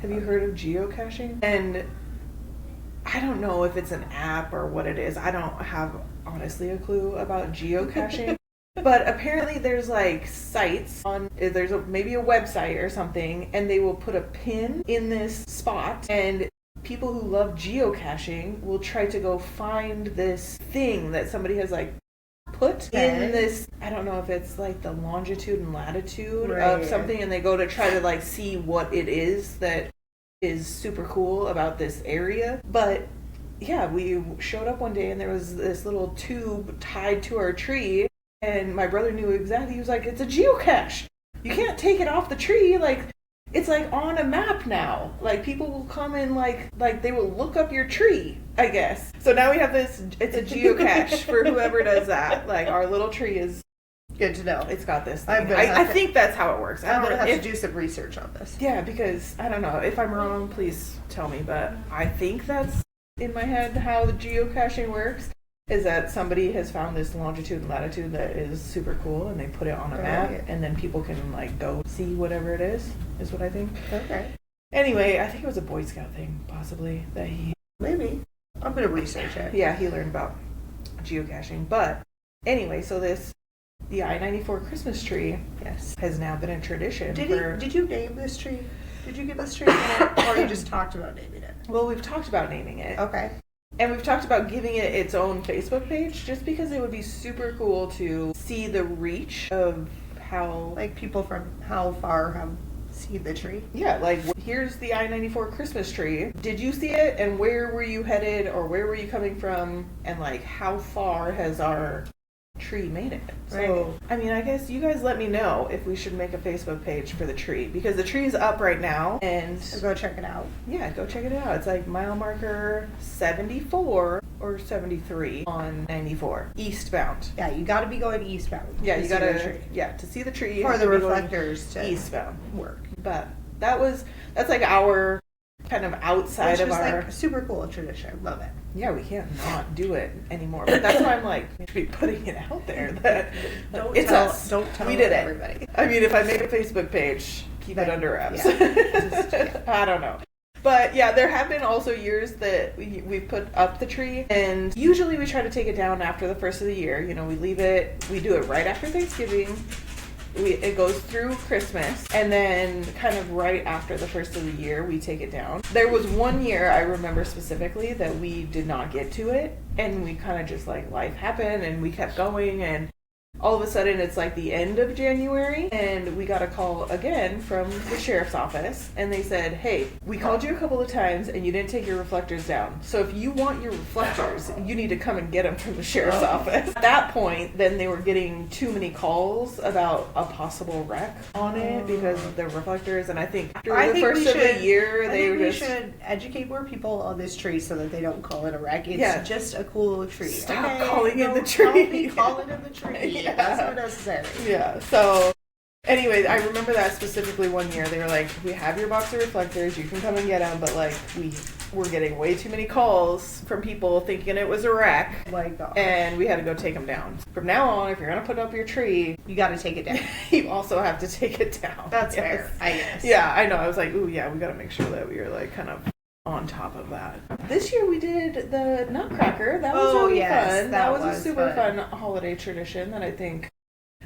Have you heard of geocaching? And I don't know if it's an app or what it is. I don't have, honestly, a clue about geocaching. But apparently there's like sites on, there's maybe a website or something, and they will put a pin in this spot, and people who love geocaching will try to go find this thing that somebody has like put in this, I don't know if it's like the longitude and latitude of something, and they go to try to like see what it is that is super cool about this area. But yeah, we showed up one day and there was this little tube tied to our tree, and my brother knew exactly. He was like, it's a geocache. You can't take it off the tree. Like, it's like on a map now. Like, people will come and like they will look up your tree, I guess. So now we have this, it's a geocache for whoever does that. Like, our little tree is good to know. It's got this thing. I think that's how it works. I'm going to have to do some research on this. Yeah, because I don't know. If I'm wrong, please tell me. But I think that's in my head how the geocaching works. Is that somebody has found this longitude and latitude that is super cool, and they put it on a map, and then people can like go see whatever it is what I think. Okay. Anyway, I think it was a Boy Scout thing, possibly, that he... Maybe. I'm going to research it. Yeah, he learned about geocaching. But anyway, so the I-94 Christmas tree has now been a tradition. Did you name this tree? Did you give this tree a name, or you just talked about naming it? Well, we've talked about naming it. Okay. And we've talked about giving it its own Facebook page, just because it would be super cool to see the reach of how... Like, people from how far have seen the tree. Yeah, like, here's the I-94 Christmas tree. Did you see it? And where were you headed? Or where were you coming from? And, like, how far has our tree made it? So, I mean, I guess you guys let me know if we should make a Facebook page for the tree, because the tree is up right now, and so go check it out. Yeah, go check it out. It's like mile marker 74 or 73 on 94 eastbound. Yeah, you got to be going eastbound. Yeah, you got to to see the tree for the reflectors to eastbound work. But that's like our kind of outside of our like super cool tradition. Love it. Yeah, we can't not do it anymore. But that's why I'm like, we should be putting it out there that it's us. Don't tell we did everybody. It. I mean, if I make a Facebook page, keep it under wraps. Yeah. I don't know. But yeah, there have been also years that we've put up the tree, and usually we try to take it down after the first of the year. You know, we leave it, we do it right after Thanksgiving. It goes through Christmas, and then kind of right after the first of the year, we take it down. There was one year I remember specifically that we did not get to it, and we kind of just like life happened, and we kept going, and all of a sudden it's like the end of January, and we got a call again from the sheriff's office, and they said, hey, we called you a couple of times and you didn't take your reflectors down, so if you want your reflectors, you need to come and get them from the sheriff's office. At that point, then they were getting too many calls about a possible wreck on it because of the reflectors, and I think after the first of the year, we should educate more people on this tree so that they don't call it a wreck. It's just a cool tree. Stop calling it the tree. Call it in the tree. Yeah. That's not necessary. Yeah. So, anyways, I remember that specifically one year. They were like, "We have your box of reflectors. You can come and get them." But like, we were getting way too many calls from people thinking it was a wreck. Oh my God. And we had to go take them down. From now on, if you're gonna put up your tree, you got to take it down. You also have to take it down. That's fair. I guess. Yeah, I know. I was like, "Ooh, yeah, we got to make sure that we are like kind of on top of that." This year we did the Nutcracker. That was really fun. That was a super fun holiday tradition that I think.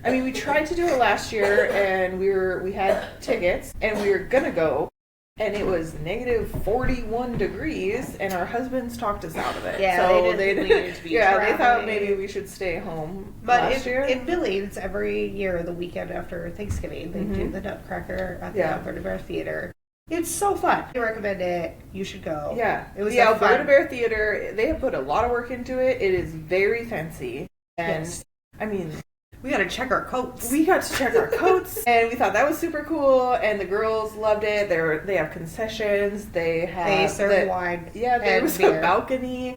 I mean, we tried to do it last year, and we had tickets, and we were gonna go, and it was negative 41 degrees, and our husbands talked us out of it. Yeah, so they didn't need to be they thought maybe we should stay home. But last year. in Billings, every year, the weekend after Thanksgiving, they do the Nutcracker at the Alberta Bear Theater. It's so fun. I recommend it. You should go. Yeah. It was the Alberta Bear Theater, they have put a lot of work into it. It is very fancy. And, I mean... We got to check our coats. We got to check our coats, and we thought that was super cool, and the girls loved it. They have concessions. They serve wine. Yeah, there was a balcony.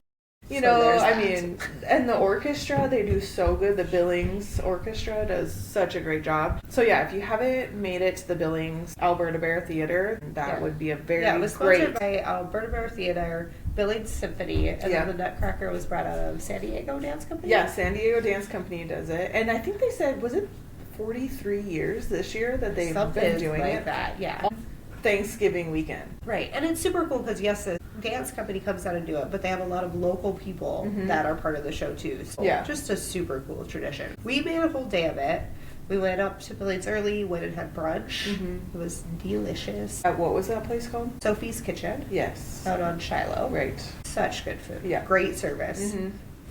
You So know, there's I that. mean, and the orchestra, they do so good. The Billings Orchestra does such a great job. So yeah, if you haven't made it to the Billings Alberta Bear Theater, that would be a very it was great. sponsored by Alberta Bear Theater, Billings Symphony, and then the Nutcracker was brought out of San Diego Dance Company. Yeah, San Diego Dance Company does it, and I think they said, was it 43 years this year that they've been doing like it? that, yeah. On Thanksgiving weekend. Right, and it's super cool because yes, the dance company comes out and do it, but they have a lot of local people that are part of the show too. So just a super cool tradition. We made a whole day of it. We went up to Billings early, went and had brunch. It was delicious. What was that place called? Sophie's Kitchen. Yes. Out on Shiloh. Right. Such good food. Yeah. Great service.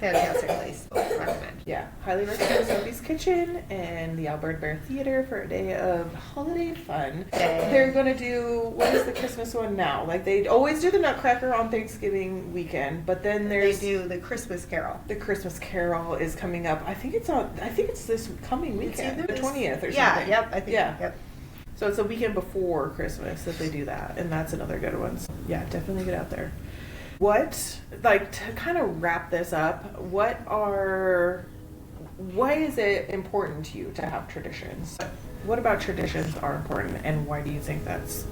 Fantastic place. Recommend. Yeah, highly recommend Sophie's Kitchen and the Alberta Bear Theater for a day of holiday fun. They're going to do, what is the Christmas one now? Like they always do the Nutcracker on Thanksgiving weekend, but then They do the Christmas Carol. The Christmas Carol is coming up. I think it's this coming weekend, the 20th or something. Yeah, yep, I think. Yeah. Yep. So it's a weekend before Christmas that they do that, and that's another good one. So yeah, definitely get out there. To kind of wrap this up, why is it important to you to have traditions? What about traditions are important, and why do you think that's?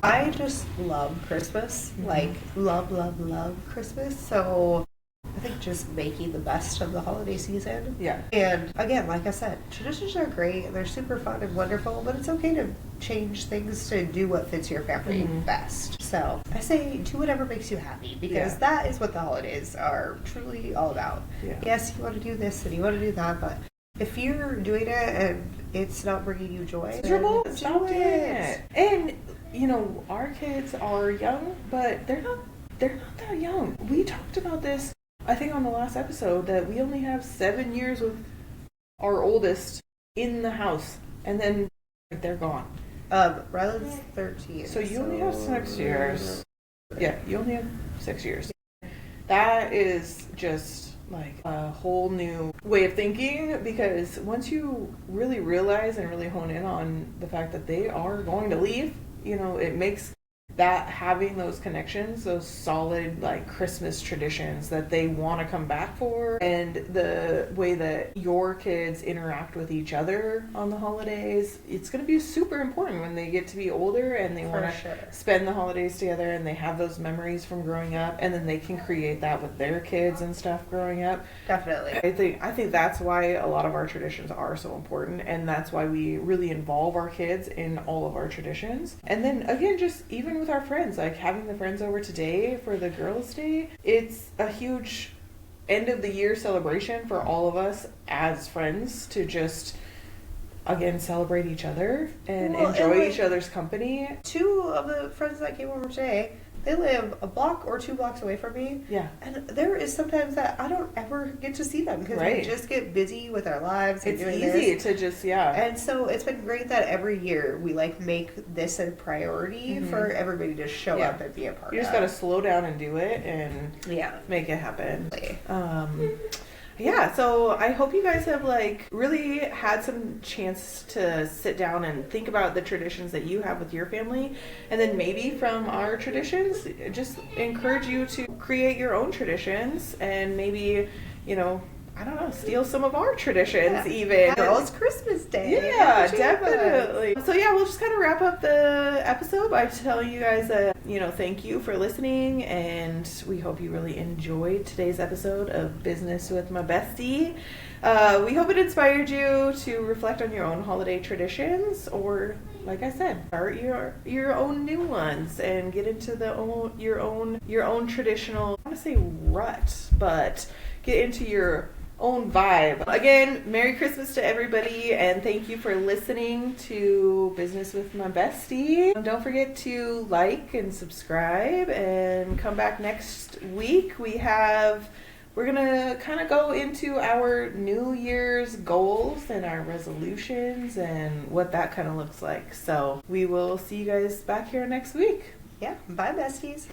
I just love Christmas. Like, love Christmas. So I think just making the best of the holiday season. Yeah. And again, like I said, traditions are great. They're super fun and wonderful, but it's okay to change things to do what fits your family best. So I say do whatever makes you happy, because that is what the holidays are truly all about. Yeah. Yes, you want to do this and you want to do that, but if you're doing it and it's not bringing you joy, miserable, then stop doing it. And you know, our kids are young, but they're not that young. We talked about this, I think, on the last episode, that we only have 7 years with our oldest in the house, and then they're gone. Ryland's 13. So you only have 6 years. Yeah, you only have 6 years. That is just like a whole new way of thinking, because once you really realize and really hone in on the fact that they are going to leave, you know, it makes that having those connections, those solid like Christmas traditions that they want to come back for, and the way that your kids interact with each other on the holidays, it's going to be super important when they get to be older and they want to spend the holidays together, and they have those memories from growing up, and then they can create that with their kids and stuff growing up. Definitely. I think that's why a lot of our traditions are so important, and that's why we really involve our kids in all of our traditions. And then again, just even with our friends, like having the friends over today for the girls' day, it's a huge end of the year celebration for all of us as friends to just again celebrate each other and enjoy each other's company. 2 of the friends that came over today, they live a block or 2 blocks away from me. Yeah. And there is sometimes that I don't ever get to see them because we just get busy with our lives. And it's easy to just, And so it's been great that every year we like make this a priority for everybody to show up and be a part of. You just got to slow down and do it and make it happen. Yeah, so I hope you guys have like really had some chance to sit down and think about the traditions that you have with your family, and then maybe from our traditions, just encourage you to create your own traditions, and maybe, you know, I don't know, steal some of our traditions even. Girls' Christmas Day. Yeah, definitely. So yeah, we'll just kind of wrap up the episode by telling you guys that, you know, thank you for listening, and we hope you really enjoyed today's episode of Business with My Bestie. We hope it inspired you to reflect on your own holiday traditions, or like I said, start your own new ones and get into your own traditional, I want to say rut, but get into your own vibe. Again, Merry Christmas to everybody, and thank you for listening to Business with My Bestie. Don't forget to like and subscribe, and come back next week. We're gonna kind of go into our New Year's goals and our resolutions and what that kind of looks like. So we will see you guys back here next week. Yeah, bye besties.